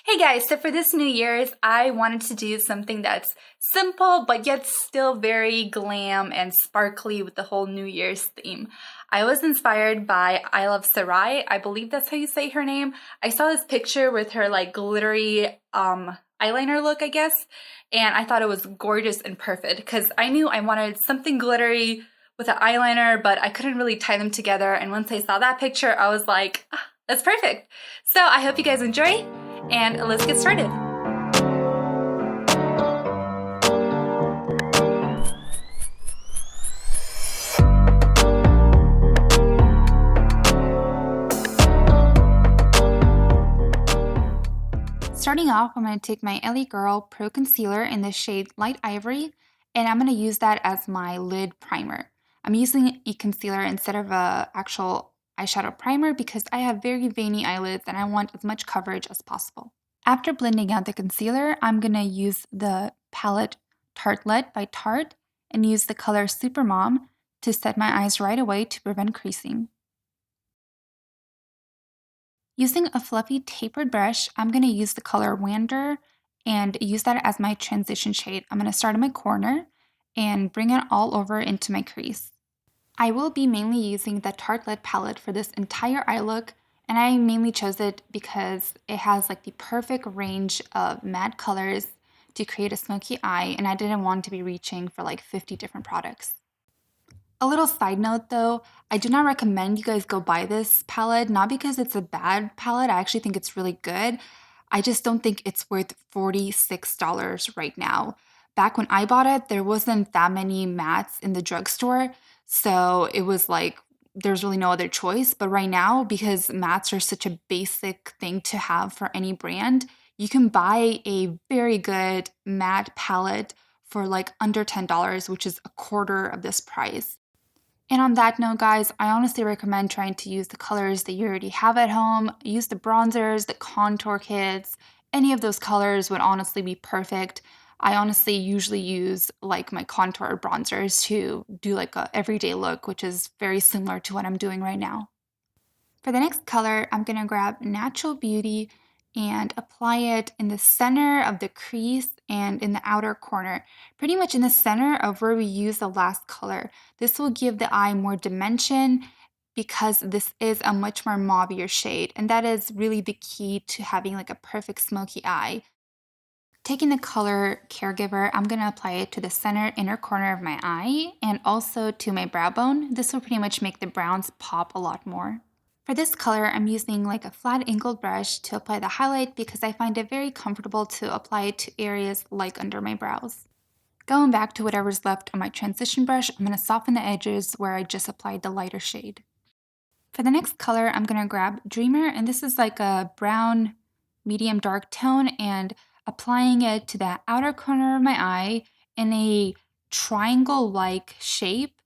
Hey guys, so for this New Year's, I wanted to do something that's simple but yet still very glam and sparkly with the whole New Year's theme. I was inspired by I Love Sarai. I believe that's how you say her name. I saw this picture with her like glittery eyeliner look, I guess, and I thought it was gorgeous and perfect because I knew I wanted something glittery with an eyeliner, but I couldn't really tie them together. And once I saw that picture, I was like, ah, that's perfect. So I hope you guys enjoy. And let's get started. Starting off, I'm going to take my LA Girl Pro Concealer in the shade Light Ivory, and I'm going to use that as my lid primer. I'm using a concealer instead of an actual eyeshadow primer because I have very veiny eyelids and I want as much coverage as possible. After blending out the concealer, I'm going to use the palette Tartelette by Tarte and use the color Supermom to set my eyes right away to prevent creasing. Using a fluffy tapered brush, I'm going to use the color Wander and use that as my transition shade. I'm going to start in my corner and bring it all over into my crease. I will be mainly using the Tartelette palette for this entire eye look, and I mainly chose it because it has like the perfect range of matte colors to create a smoky eye, and I didn't want to be reaching for like 50 different products. A little side note though, I do not recommend you guys go buy this palette, not because it's a bad palette, I actually think it's really good. I just don't think it's worth $46 right now. Back when I bought it, there wasn't that many mattes in the drugstore, so it was like there's really no other choice. But right now, because mattes are such a basic thing to have for any brand, you can buy a very good matte palette for like under $10, which is a quarter of this price. And on that note, guys, I honestly recommend trying to use the colors that you already have at home. Use the bronzers, the contour kits. Any of those colors would honestly be perfect. I honestly usually use like my contour bronzers to do like a everyday look, which is very similar to what I'm doing right now. For the next color, I'm going to grab Natural Beauty and apply it in the center of the crease and in the outer corner, pretty much in the center of where we use the last color. This will give the eye more dimension because this is a much more mauvier shade, and that is really the key to having like a perfect smoky eye. Taking the color Caregiver, I'm going to apply it to the center inner corner of my eye and also to my brow bone. This will pretty much make the browns pop a lot more. For this color, I'm using like a flat angled brush to apply the highlight because I find it very comfortable to apply it to areas like under my brows. Going back to whatever's left on my transition brush, I'm going to soften the edges where I just applied the lighter shade. For the next color, I'm going to grab Dreamer, and this is like a brown medium dark tone, and applying it to the outer corner of my eye in a triangle-like shape.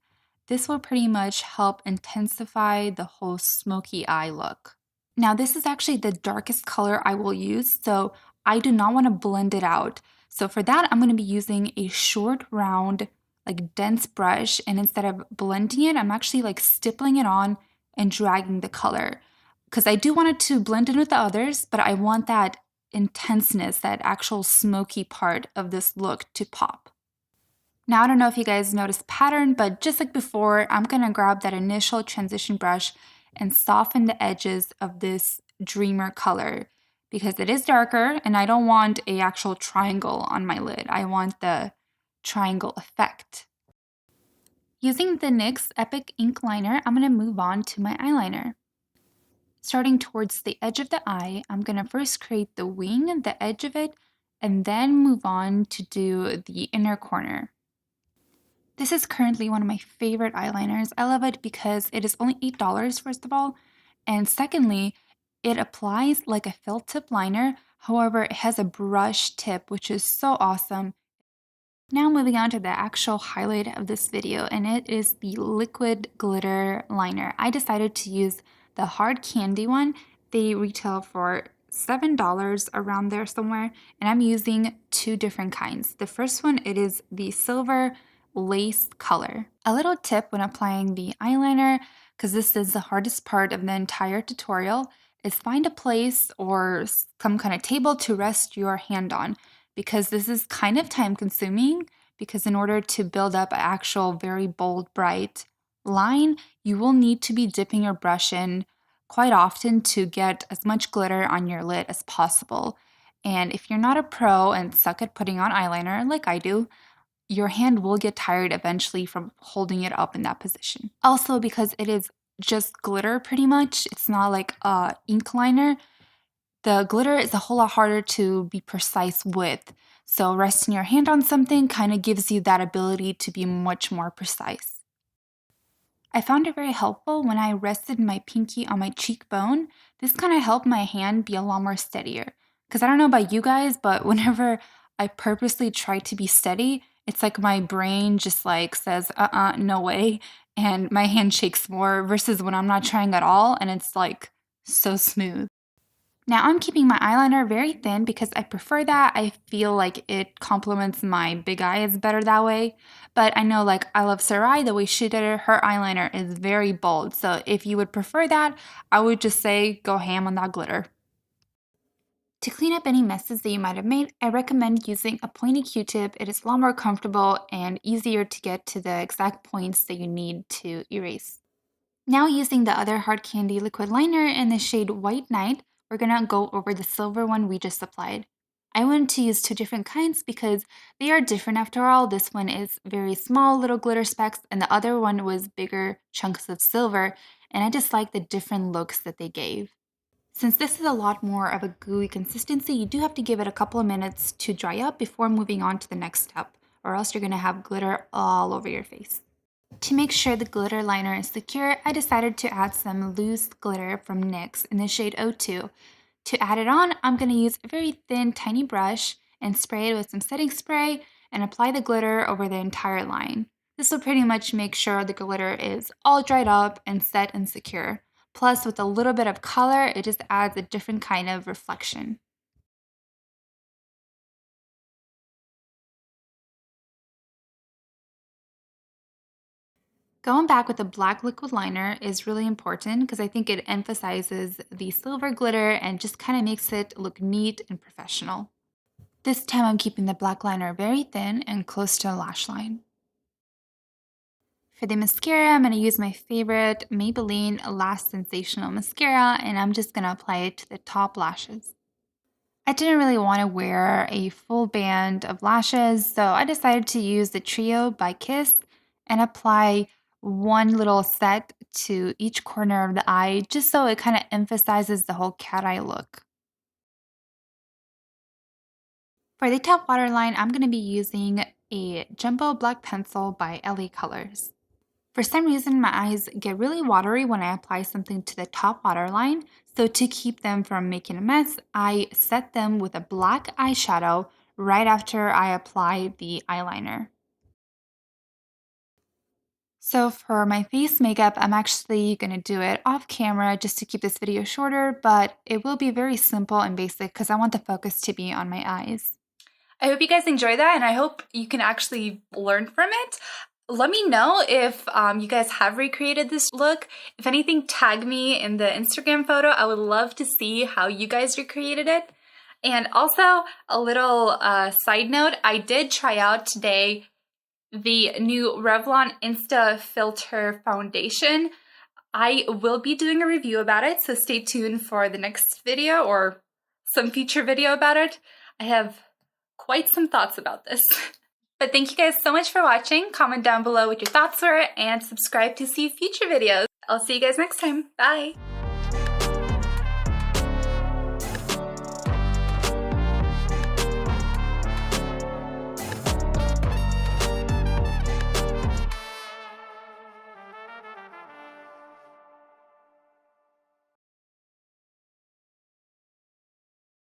This will pretty much help intensify the whole smoky eye look. Now, this is actually the darkest color I will use, so I do not want to blend it out. So for that, I'm going to be using a short, round, like dense brush, and instead of blending it, I'm actually like stippling it on and dragging the color. Because I do want it to blend in with the others, but I want that intenseness, that actual smoky part of this look to pop. Now, I don't know if you guys noticed pattern, but just like before, I'm going to grab that initial transition brush and soften the edges of this Dreamer color because it is darker and I don't want an actual triangle on my lid. I want the triangle effect. Using the NYX Epic Ink Liner, I'm going to move on to my eyeliner. Starting towards the edge of the eye, I'm going to first create the wing, the edge of it, and then move on to do the inner corner. This is currently one of my favorite eyeliners. I love it because it is only $8, first of all, and secondly, it applies like a felt tip liner. However, it has a brush tip, which is so awesome. Now moving on to the actual highlight of this video, and it is the liquid glitter liner. I decided to use the hard candy one. They retail for $7 around there somewhere, and I'm using two different kinds. The first one, it is the silver lace color. A little tip when applying the eyeliner, because this is the hardest part of the entire tutorial, is find a place or some kind of table to rest your hand on, because this is kind of time consuming, because in order to build up an actual very bold, bright line, you will need to be dipping your brush in quite often to get as much glitter on your lid as possible. And if you're not a pro and suck at putting on eyeliner like I do, your hand will get tired eventually from holding it up in that position. Also, because it is just glitter pretty much, it's not like a ink liner, the glitter is a whole lot harder to be precise with. So resting your hand on something kind of gives you that ability to be much more precise. I found it very helpful when I rested my pinky on my cheekbone. This kind of helped my hand be a lot more steadier. Because I don't know about you guys, but whenever I purposely try to be steady, it's like my brain just like says, no way. And my hand shakes more versus when I'm not trying at all and it's like so smooth. Now I'm keeping my eyeliner very thin because I prefer that. I feel like it complements my big eyes better that way. But I know like I love Sarai, the way she did it, her eyeliner is very bold. So if you would prefer that, I would just say go ham on that glitter. To clean up any messes that you might have made, I recommend using a pointy Q-tip. It is a lot more comfortable and easier to get to the exact points that you need to erase. Now using the other hard candy liquid liner in the shade White Night, we're going to go over the silver one we just applied. I wanted to use two different kinds because they are different after all. This one is very small little glitter specks and the other one was bigger chunks of silver, and I just like the different looks that they gave. Since this is a lot more of a gooey consistency, you do have to give it a couple of minutes to dry up before moving on to the next step, or else you're going to have glitter all over your face. To make sure the glitter liner is secure, I decided to add some loose glitter from NYX in the shade 02. To add it on, I'm going to use a very thin, tiny brush and spray it with some setting spray and apply the glitter over the entire line. This will pretty much make sure the glitter is all dried up and set and secure. Plus, with a little bit of color, it just adds a different kind of reflection. Going back with the black liquid liner is really important because I think it emphasizes the silver glitter and just kind of makes it look neat and professional. This time I'm keeping the black liner very thin and close to a lash line. For the mascara, I'm going to use my favorite Maybelline Lash Sensational mascara, and I'm just going to apply it to the top lashes. I didn't really want to wear a full band of lashes, so I decided to use the Trio by Kiss and apply one little set to each corner of the eye, just so it kind of emphasizes the whole cat eye look. For the top waterline, I'm going to be using a Jumbo Black Pencil by LA Colors. For some reason, my eyes get really watery when I apply something to the top waterline, so to keep them from making a mess, I set them with a black eyeshadow right after I apply the eyeliner. So for my face makeup, I'm actually going to do it off camera just to keep this video shorter, but it will be very simple and basic because I want the focus to be on my eyes. I hope you guys enjoy that, and I hope you can actually learn from it. Let me know if you guys have recreated this look. If anything, tag me in the Instagram photo. I would love to see how you guys recreated it. And also, a little side note, I did try out today the new Revlon Insta Filter Foundation. I will be doing a review about it, so stay tuned for the next video or some future video about it. I have quite some thoughts about this. But thank you guys so much for watching. Comment down below what your thoughts were and subscribe to see future videos. I'll see you guys next time. Bye!